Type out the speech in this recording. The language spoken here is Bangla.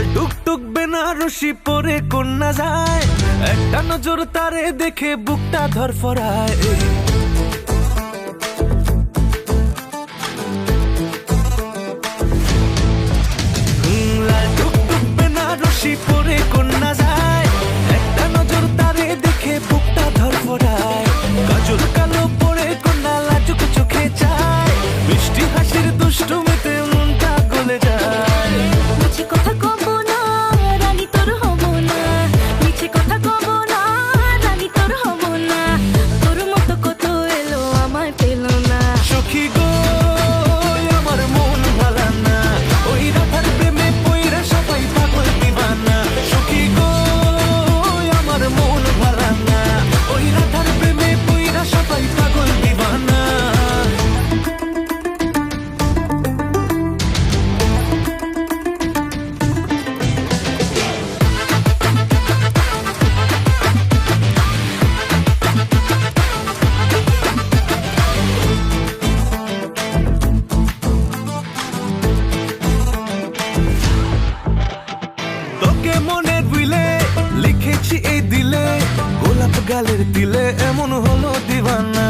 লাল টুকটুক বেনারসি পরে কন্যা যায়, একটা নজর তারে দেখে বুকটা ধরফরায়। লাল টুকটুক বেনারসি পরে কন্যা যায়, একটা নজর তারে দেখে বুকটা ধরফরায়। কাজল কালো পরে কন্যা লাজুক চোখে চায়, মিষ্টি হাসির দুষ্টুমিতে মনটা গলে যায়। মিছে কথা কব না রানী তোর হব না, মিছে কথা কব না রানী তোর হব না, তোর মতো কত এলো আমায় পেল না। সখী গো আমার মন ভালা না, ওই রাধার প্রেমে পইরা সবাই পাগল দিবানা। সখী গো আমার মন ভালা না, ওই রাধার প্রেমে পইরা সবাই পাগল দিবানা। তোকে মনে বুইলে লিখেছি এই দিলে, গোলাপ গালের দিলে এমন হলো দিবানা।